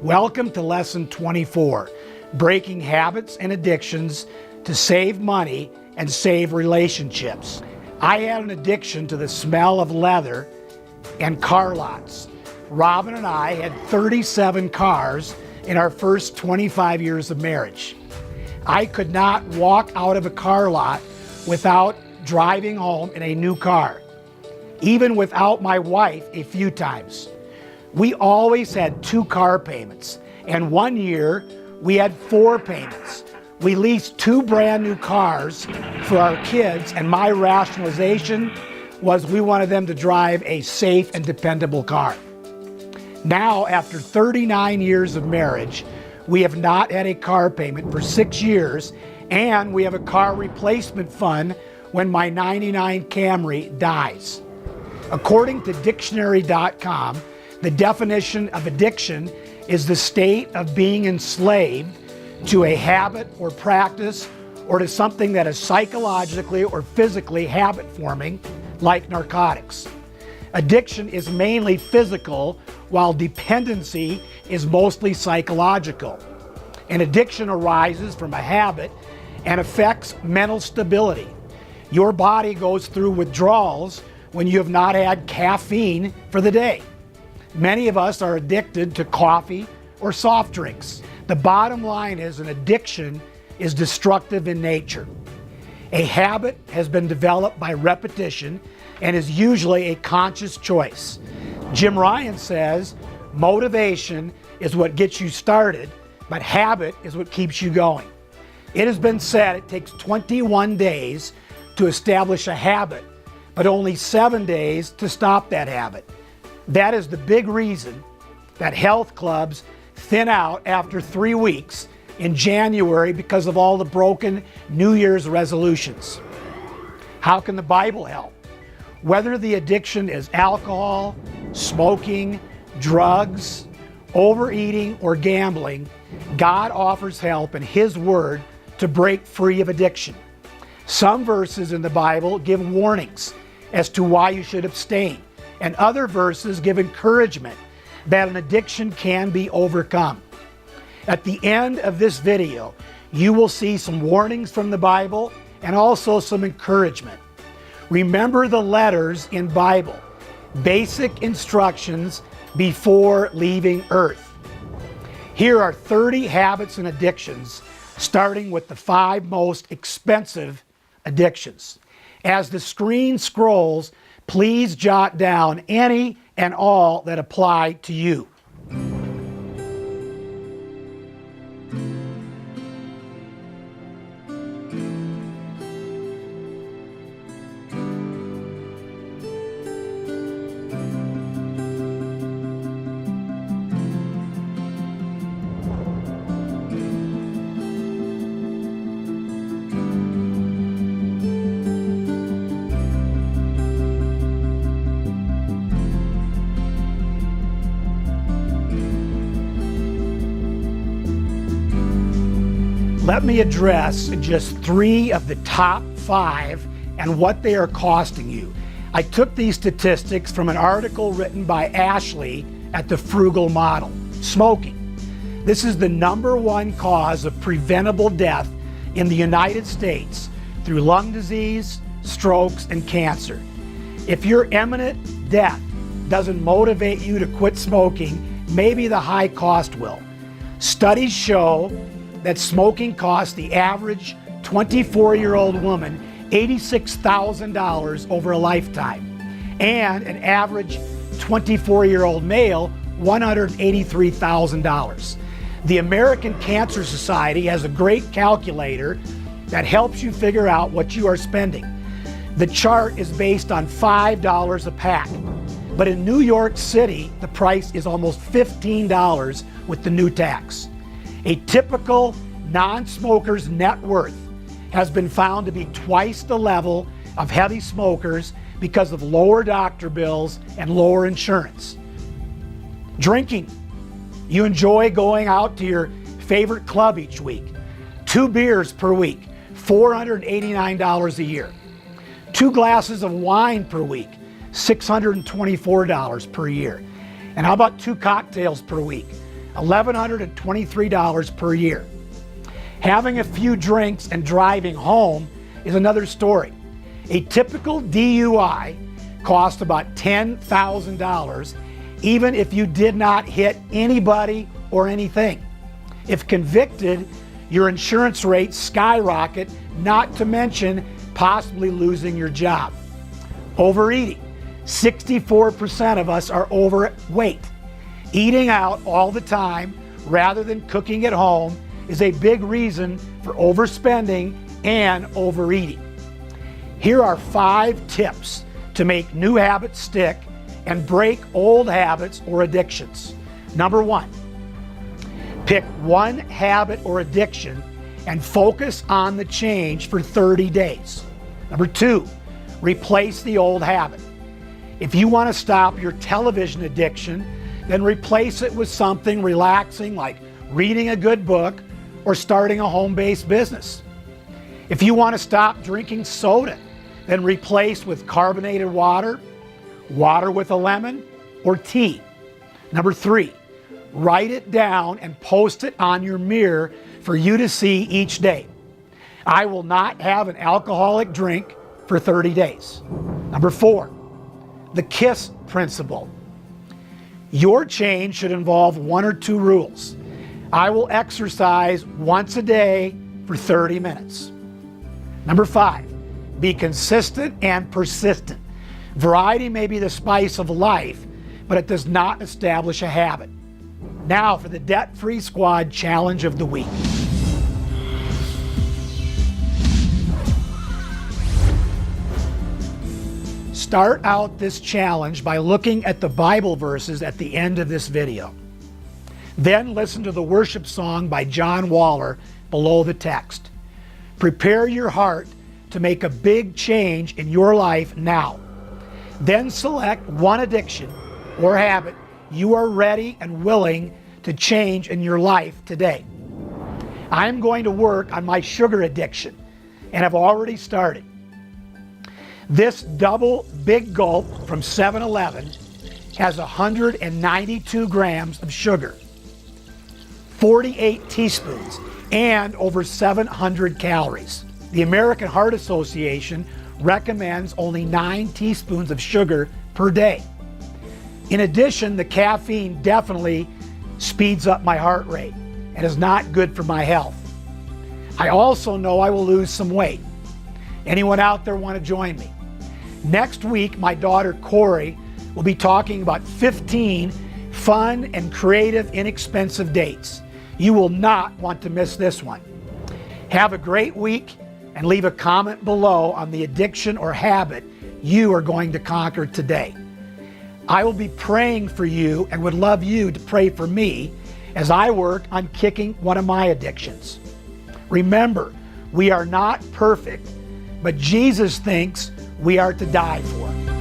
Welcome to Lesson 24, Breaking Habits and Addictions to Save Money and Save Relationships. I had an addiction to the smell of leather and car lots. Robin and I had 37 cars in our first 25 years of marriage. I could not walk out of a car lot without driving home in a new car, even without my wife a few times. We always had 2 car payments, and one year we had 4 payments. We leased 2 brand new cars for our kids, and my rationalization was we wanted them to drive a safe and dependable car. Now, after 39 years of marriage, we have not had a car payment for 6 years, and we have a car replacement fund when my '99 Camry dies. According to dictionary.com, the definition of addiction is the state of being enslaved to a habit or practice or to something that is psychologically or physically habit-forming, like narcotics. Addiction is mainly physical, while dependency is mostly psychological. An addiction arises from a habit and affects mental stability. Your body goes through withdrawals when you have not had caffeine for the day. Many of us are addicted to coffee or soft drinks. The bottom line is an addiction is destructive in nature. A habit has been developed by repetition and is usually a conscious choice. Jim Ryan says, motivation is what gets you started, but habit is what keeps you going. It has been said it takes 21 days to establish a habit, but only 7 days to stop that habit. That is the big reason that health clubs thin out after 3 weeks in January because of all the broken New Year's resolutions. How can the Bible help? Whether the addiction is alcohol, smoking, drugs, overeating, or gambling, God offers help in His Word to break free of addiction. Some verses in the Bible give warnings as to why you should abstain, and other verses give encouragement that an addiction can be overcome. At the end of this video, you will see some warnings from the Bible and also some encouragement. Remember the letters in Bible, basic instructions before leaving Earth. Here are 30 habits and addictions, starting with the 5 most expensive addictions. As the screen scrolls, please jot down any and all that apply to you. Let me address just 3 of the top 5 and what they are costing you. I took these statistics from an article written by Ashley at the Frugal Model. Smoking. This is the #1 cause of preventable death in the United States through lung disease, strokes, and cancer. If your imminent death doesn't motivate you to quit smoking, maybe the high cost will. Studies show that smoking costs the average 24-year-old woman $86,000 over a lifetime, and an average 24-year-old male $183,000. The American Cancer Society has a great calculator that helps you figure out what you are spending. The chart is based on $5 a pack, but in New York City, the price is almost $15 with the new tax. A typical non-smoker's net worth has been found to be twice the level of heavy smokers because of lower doctor bills and lower insurance. Drinking. You enjoy going out to your favorite club each week. 2 beers per week, $489 a year. 2 glasses of wine per week, $624 per year. And how about 2 cocktails per week? $1,123 per year. Having a few drinks and driving home is another story. A typical DUI costs about $10,000, even if you did not hit anybody or anything. If convicted, your insurance rates skyrocket, not to mention possibly losing your job. Overeating. 64% of us are overweight. Eating out all the time rather than cooking at home is a big reason for overspending and overeating. Here are 5 tips to make new habits stick and break old habits or addictions. Number 1, pick one habit or addiction and focus on the change for 30 days. Number 2, replace the old habit. If you want to stop your television addiction, then replace it with something relaxing like reading a good book or starting a home-based business. If you want to stop drinking soda, then replace with carbonated water, water with a lemon, or tea. Number 3, write it down and post it on your mirror for you to see each day. I will not have an alcoholic drink for 30 days. Number 4, the KISS principle. Your change should involve 1 or 2 rules. I will exercise once a day for 30 minutes. Number 5, be consistent and persistent. Variety may be the spice of life, but it does not establish a habit. Now for the Debt-Free Squad Challenge of the Week. Start out this challenge by looking at the Bible verses at the end of this video. Then listen to the worship song by John Waller below the text. Prepare your heart to make a big change in your life now. Then select one addiction or habit you are ready and willing to change in your life today. I'm going to work on my sugar addiction and have already started. This double Big Gulp from 7-Eleven has 192 grams of sugar, 48 teaspoons, and over 700 calories. The American Heart Association recommends only 9 teaspoons of sugar per day. In addition, the caffeine definitely speeds up my heart rate and is not good for my health. I also know I will lose some weight. Anyone out there want to join me? Next week, my daughter Corey will be talking about 15 fun and creative, inexpensive dates. You will not want to miss this one. Have a great week and leave a comment below on the addiction or habit you are going to conquer today. I will be praying for you and would love you to pray for me as I work on kicking one of my addictions. Remember, we are not perfect, but Jesus thinks we are to die for.